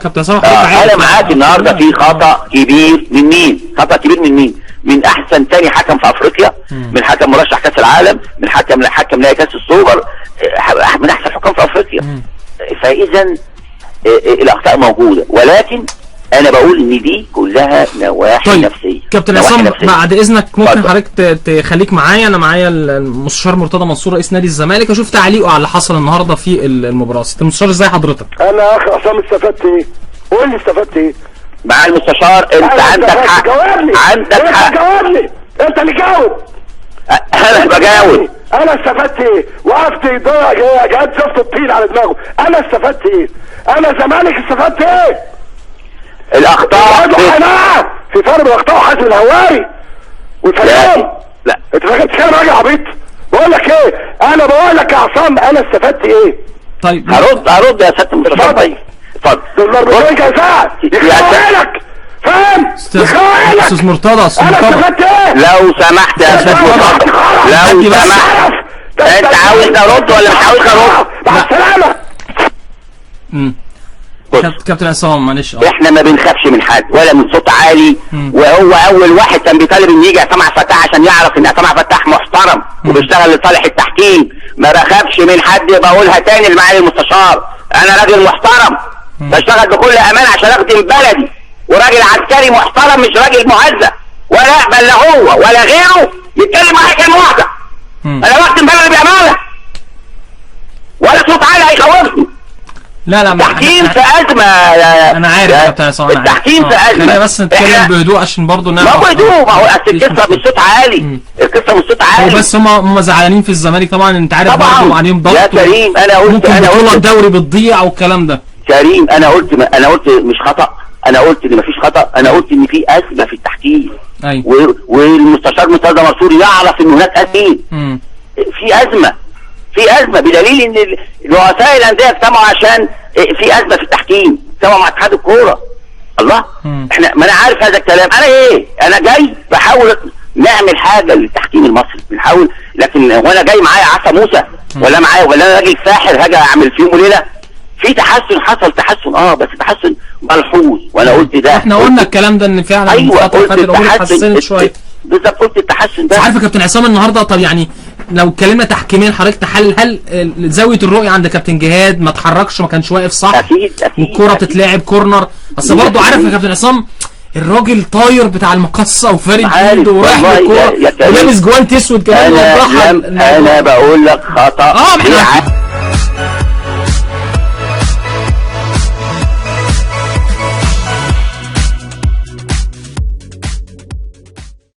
كابتن صلاح انا معاك النهارده في خطا كبير من مين؟ خطا كبير من مين؟ من احسن تاني حكم في افريقيا، من حكم مرشح كاس العالم، من حكم نهائي كاس السوبر، من احسن حكام في افريقيا. فاذا الاخطاء موجوده، ولكن انا بقول ان دي كلها نواحي نفسيه. كابتن عصام بعد اذنك ممكن حضرتك تخليك معايا؟ انا معايا المستشار مرتضى منصور رئيس نادي الزمالك، اشوف تعليقه على اللي حصل النهارده في المباراه. المستشار ازاي حضرتك؟ انا يا اخي عصام استفدت ايه؟ قول لي استفدت ايه؟ مع المستشار انت عندك حق. عندك حق. جاوبني انت اللي جاوب. انا بجاوب. انا استفدت ايه؟ وقفت جهاد زفت الطين على دماغه. انا استفدت ايه؟ انا زمالك استفدت ايه؟ الاخطاء في فرق بين الاخطاء وحسم الهواري والفنان. لا انت فاكر كده راجل عبيط؟ بقول لك ايه؟ انا بقول لك يا عصام انا استفدت ايه؟ طيب هرد يا سياده المستشار. طيب اتفضل. دول ضربتين جزاء يخوالك، فاهم؟ يخوالك. استاذ مرتضى انا استفدت ايه؟ لو سمحت يا استاذ مرتضى، لو سمحت انت عاوز ارد ولا مش عاوز ارد؟ مع السلامه. كابتن عصام معلش احنا ما بنخافش من حد ولا من صوت عالي. وهو اول واحد كان بيطالب ان يجي عصام فتاح عشان يعرف ان عصام فتاح محترم وبيشتغل لصالح التحكيم. ما بخافش من حد، بقولها تاني لمعالي المستشار، انا راجل محترم بشتغل بكل امان عشان اخدم بلدي، وراجل عسكري محترم مش راجل مهزأ، ولا اقبل لا هو ولا غيره يتكلم معايا كلمه واحده. انا بخدم بلدي بامانه ولا صوت عالي هيخوفني. لا التحكيم في ازمه. انا عارف يا كابتن عصام، التحكيم في ازمه. خلينا بس نتكلم بهدوء عشان برضه نعرف. ما هو بهدوء، ما هو القصه مش صوت عالي. القصه مش صوت عالي. بس هم زعلانين في الزمالك طبعا، انت عارف برضه عليهم ضغط. يا كريم انا قلت بطولة الدوري بتضيع والكلام ده. كريم انا قلت مش خطا، انا قلت ان مفيش خطا، انا قلت ان في ازمه في التحكيم. ايوه. والمستشار مرتضى منصور يعرف ان هناك ازمه. في ازمه بدليل ان رؤساء الانديه اجتمعوا عشان في ازمه في التحكيم، اجتمعوا مع اتحاد الكوره. الله، احنا ما انا عارف هذا الكلام. انا جاي بحاول نعمل حاجه للتحكيم المصري، بنحاول، لكن وانا جاي معايا عصا موسى ولا انا راجل ساحر هاجي اعمل في يوم وليله. في تحسن، حصل تحسن بس تحسن ملحوظ، وانا قلت ده. احنا قلنا الكلام ده ان فعلا قلت الامور اتحسنت شويه. بالظبط، قلت التحسن ده. عارف يا كابتن عصام النهارده، طب يعني لو اتكلمنا تحكيميا حضرتك تحلل، هل زاويه الرؤيه عند كابتن جهاد ما اتحركش، ما كانش واقف صح؟ اكيد والكره بتتلعب كورنر، بس برضه عارف يا كابتن عصام الراجل طاير بتاع المقصه وفارد ايده ورايح للكوره ولابس جوانت اسود كمان. انا بقول لك خطا.